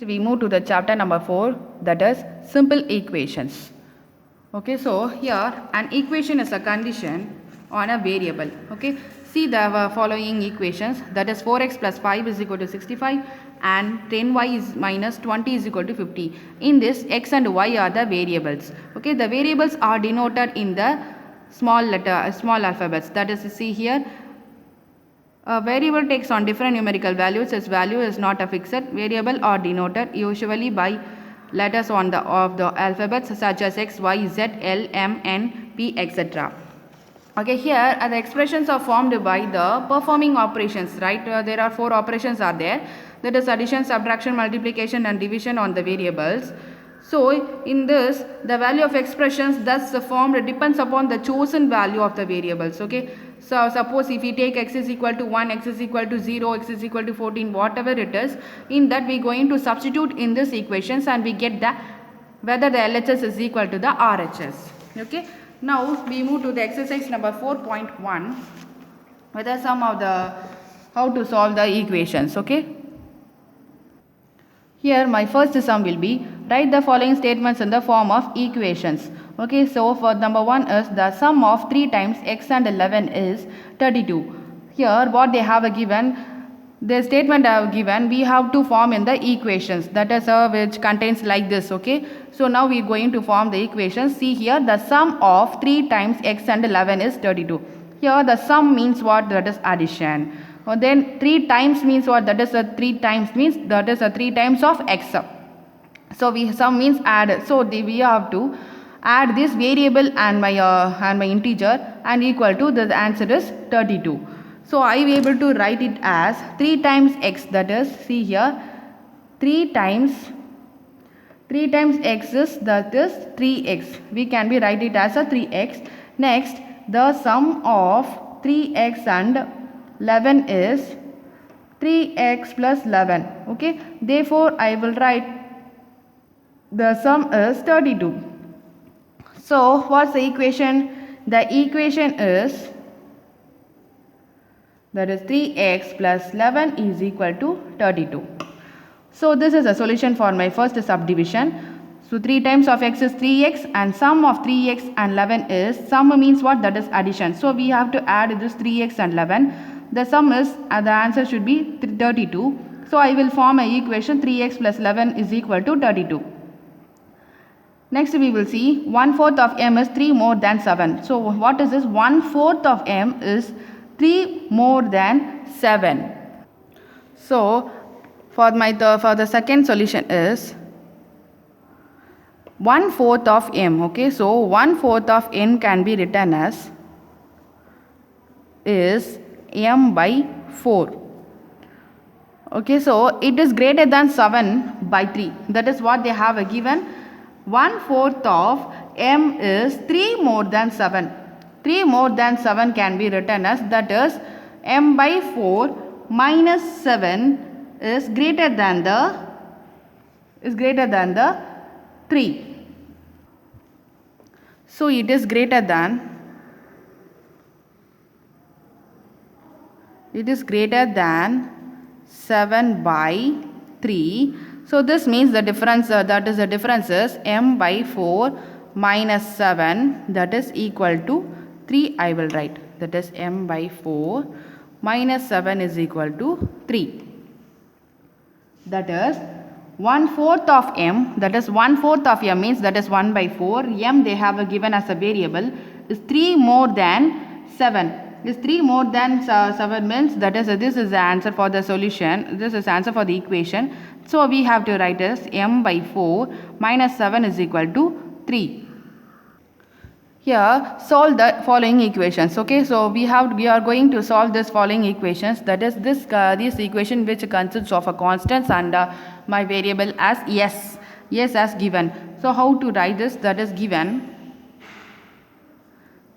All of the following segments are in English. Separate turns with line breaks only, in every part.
We move to the chapter number 4, that is simple equations. Okay, so here an equation is a condition on a variable. Okay, see the following equations, that is 4x plus 5 is equal to 65 and 10y is minus 20 is equal to 50. In this, x and y are the variables. Okay, the variables are denoted in the small alphabets. That is, see here, a variable takes on different numerical values. Its value is not a fixed variable or denoted usually by letters of the alphabets such as x, y, z, l, m, n, p, etc. Okay, here the expressions are formed by the performing operations, right? There are 4 operations are there. That is addition, subtraction, multiplication and division on the variables. So, in this, the value of expressions thus formed depends upon the chosen value of the variables. Okay. So, suppose if we take x is equal to 1, x is equal to 0, x is equal to 14, whatever it is, in that we are going to substitute in this equations and we get the whether the LHS is equal to the RHS. Okay. Now, we move to the exercise number 4.1, whether some of the how to solve the equations. Okay. Here my first sum will be, write the following statements in the form of equations. Okay, so for number 1 is the sum of 3 times x and 11 is 32. Here what they have given, the statement I have given, we have to form in the equations, that is which contains like this. Okay, so now we are going to form the equations. See here, the sum of 3 times x and 11 is 32. Here the sum means what? That is addition. Then 3 times means what? That is 3 times means that is 3 times of x. So we sum means add. So we have to add this variable and my integer and equal to the answer is 32. So I will be able to write it as 3 times x, that is, see here, 3 times x is, that is 3x. We can be write it as a 3x. Next, the sum of 3x and 11 is 3x plus 11. Okay, therefore I will write the sum is 32. So what's the equation? The equation is, that is 3x plus 11 is equal to 32. So this is a solution for my first subdivision. So 3 times of x is 3x and sum of 3x and 11 is, sum means what? That is addition. So we have to add this 3x and 11. The sum is, the answer should be 32. So I will form a equation 3x plus 11 is equal to 32. Next we will see 1/4 of m is 3 more than 7. So what is this? 1/4 of m is 3 more than 7. So for the second solution is 1/4 of m. Okay, so 1/4 of n can be written as is m by 4. Okay, so it is greater than 7 by 3. That is what they have given. 1/4 of m is 3 more than 7. 3 more than 7 can be written as, that is, m by 4 minus 7 is greater than the 3. So it is greater than 7 by 3. So this means the difference, that is the difference is m by 4 minus 7, that is equal to 3. I will write, that is m by 4 minus 7 is equal to 3. That is 1/4 of m, that is 1/4 of m means that is 1 by 4. M they have given as a variable is 3 more than 7. This 3 more than 7 means that is, this is the answer for the solution. This is answer for the equation. So we have to write as m by 4 minus 7 is equal to 3. Here solve the following equations. Okay, so we are going to solve this following equations, that is this equation which consists of a constants and my variable as s as given. So how to write this? That is given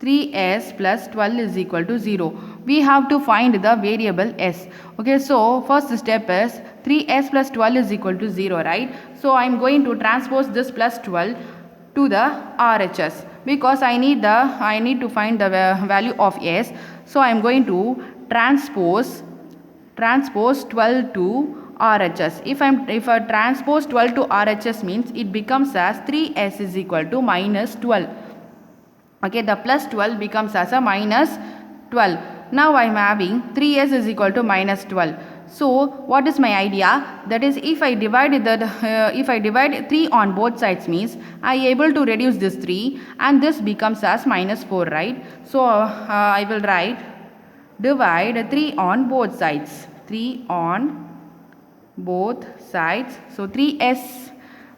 3s plus 12 is equal to 0. We have to find the variable s. Okay, so first step is 3s plus 12 is equal to 0, right? So I am going to transpose this plus 12 to the RHS because I need to find the value of s. So I am going to transpose 12 to RHS. If I transpose 12 to RHS means it becomes as 3s is equal to minus 12. Okay, the plus 12 becomes as a minus 12. Now I am having 3s is equal to minus 12. So what is my idea? That is, if I divide 3 on both sides means I able to reduce this 3 and this becomes as minus 4, right? So I will write divide 3 on both sides. 3 on both sides. So 3s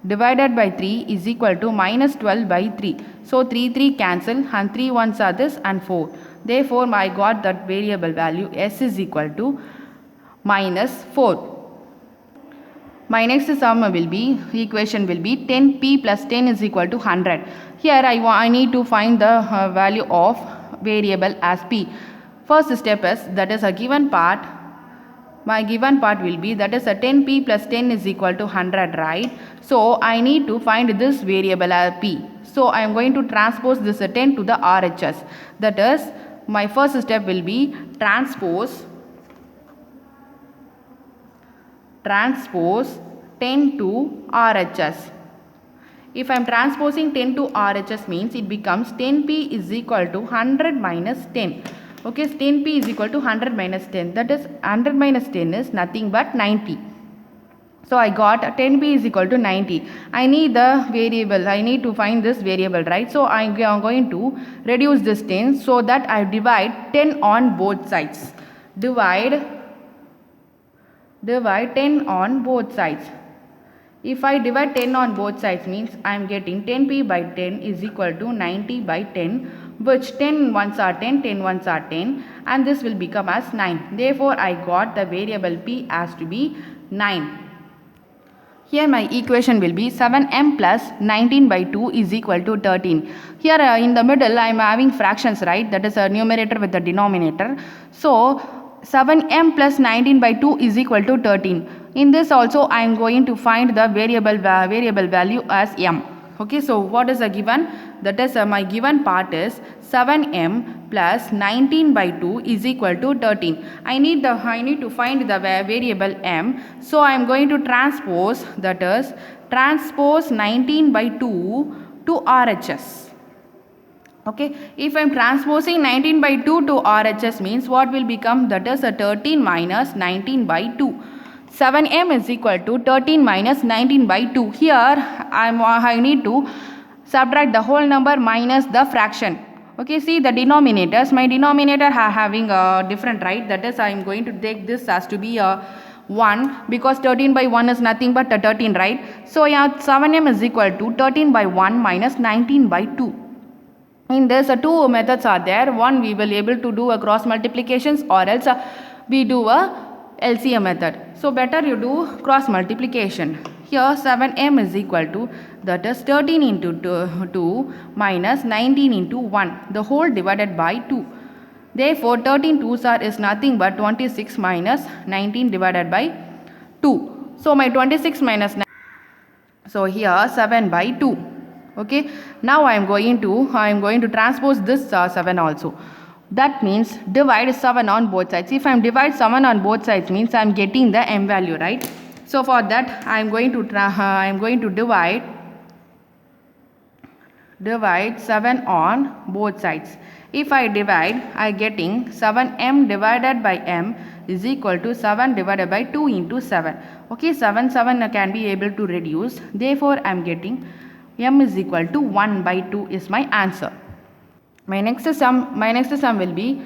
divided by 3 is equal to minus 12 by 3. So 3 cancel and 3 ones are this and 4. Therefore I got that variable value s is equal to minus 4. My next equation will be 10p plus 10 is equal to 100. Here I need to find the value of variable as p. First step is, that is a given part. My given part will be, that is a 10p plus 10 is equal to 100, right? So I need to find this variable as p. So I am going to transpose this 10 to the RHS. That is, my first step will be transpose 10 to RHS. If I am transposing 10 to RHS means it becomes 10p is equal to 100 minus 10. Okay, 10p is equal to 100 minus 10. That is, 100 minus 10 is nothing but 90. So I got 10p is equal to 90. I need the variable. I need to find this variable, right? So I am going to reduce this 10 so that I divide 10 on both sides. Divide 10 on both sides. If I divide 10 on both sides means I am getting 10p by 10 is equal to 90 by 10, which 10 ones are 10, 10 ones are 10, and this will become as 9. Therefore I got the variable p as to be 9. Here my equation will be 7m plus 19 by 2 is equal to 13. Here in the middle I am having fractions, right? That is a numerator with the denominator. So 7m plus 19 by 2 is equal to 13. In this also I am going to find the variable value as m. Okay, so what is a given? That is my given part is 7m plus 19 by 2 is equal to 13. I need to find the variable m. So I am going to transpose, that is transpose 19 by 2 to RHS. Okay, if I am transposing 19 by 2 to RHS means what will become? That is a 13 minus 19 by 2. 7m is equal to 13 minus 19 by 2. Here I need to subtract the whole number minus the fraction. Okay, see the denominators. My denominator are having a different, right? That is, I am going to take this as to be a 1 because 13 by 1 is nothing but a 13, right? So yeah, 7m is equal to 13 by 1 minus 19 by 2. In this two methods are there. One, we will able to do a cross multiplications, or else we do a LCM method. So better you do cross multiplication. Here 7m is equal to, that is 13 into 2 minus 19 into 1, the whole divided by 2. Therefore 13 2s are is nothing but 26 minus 19 divided by 2. So my 26 minus 9. So here 7 by 2. Okay, now I am going to transpose this 7 also. That means divide 7 on both sides. If I am divide 7 on both sides means I am getting the m value, right? So for that I am going to divide 7 on both sides. If I divide, I getting 7m divided by m is equal to 7 divided by 2 into 7. Okay, 7 can be able to reduce. Therefore I am getting m is equal to 1 by 2 is my answer. My next sum will be,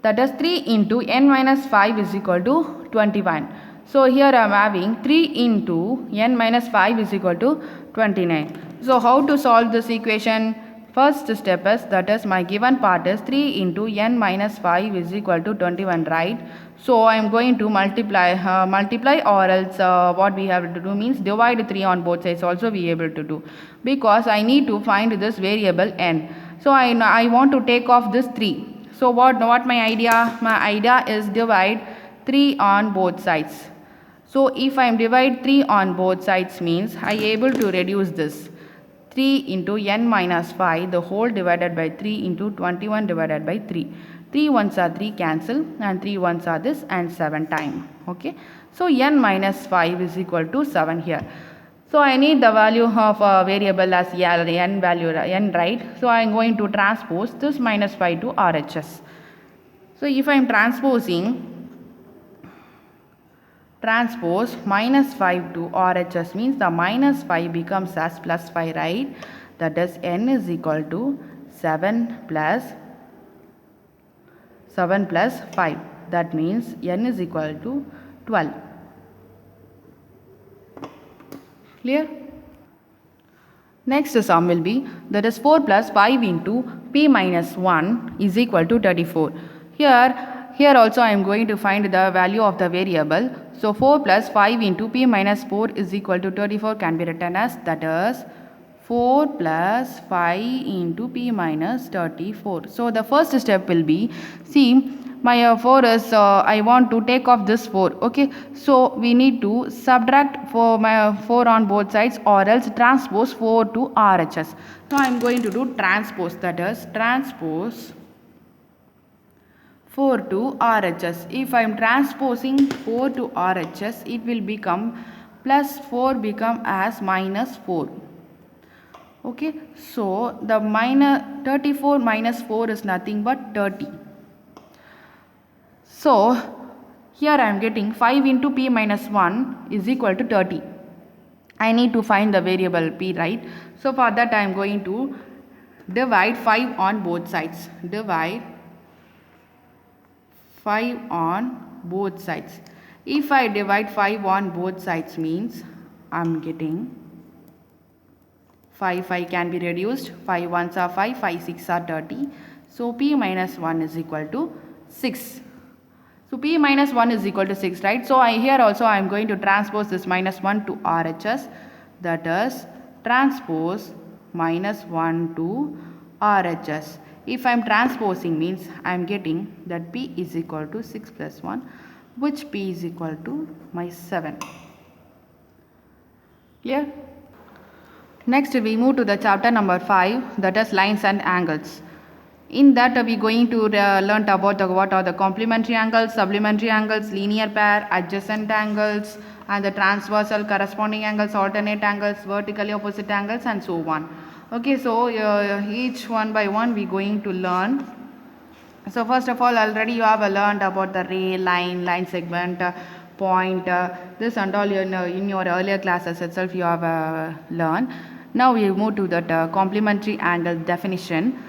that is 3 into n minus 5 is equal to 21. So here I am having 3 into n minus 5 is equal to 29. So how to solve this equation? First step is, that is my given part is 3 into n minus 5 is equal to 21, right? So I am going to multiply or else what we have to do means divide 3 on both sides also we able to do, because I need to find this variable n. So I want to take off this 3. So what my idea? My idea is divide 3 on both sides. So if I am divide 3 on both sides means I able to reduce this 3 into n minus 5 the whole divided by 3 into 21 divided by 3. 3 ones are 3 cancel and 3 ones are this and 7 time. Okay. So n minus 5 is equal to 7 here. So I need the value of a variable as n value n, right? So I am going to transpose this minus 5 to RHS. So if I am transpose minus 5 to RHS means the minus 5 becomes as plus 5, right? That is n is equal to 7 plus 5. That means n is equal to 12. Clear? Next sum will be, that is 4 plus 5 into p minus 1 is equal to 34. Here also I am going to find the value of the variable. So 4 plus 5 into p minus 4 is equal to 34 can be written as, that is 4 plus 5 into p minus 34. So the first step will be, see my 4 is, I want to take off this 4, okay. So we need to subtract my 4 on both sides or else transpose 4 to RHS. Now I am going to do transpose, that is transpose 4 to RHS. If I am transposing 4 to RHS, it will become plus 4 become as minus 4. Okay, so the 34 minus 4 is nothing but 30. So here I am getting 5 into p minus 1 is equal to 30. I need to find the variable p, right? So for that I am going to divide 5 on both sides. Divide 5 on both sides. If I divide 5 on both sides means I am getting 5 can be reduced. 5 ones are 5, 5 6 are 30. So p minus 1 is equal to 6. So p minus 1 is equal to 6, right? So here also I am going to transpose this minus 1 to RHS. That is transpose minus 1 to RHS. If I am transposing means I am getting that p is equal to 6 plus 1, which p is equal to my 7. Clear? Next we move to the chapter number 5, that is lines and angles. In that we are going to learn about what are the complementary angles, supplementary angles, linear pair, adjacent angles, and the transversal corresponding angles, alternate angles, vertically opposite angles, and so on. Okay, so each one by one we are going to learn. So first of all, already you have learned about the ray, line segment, point, this and all in your earlier classes itself you have learned. Now we move to that complementary angle definition.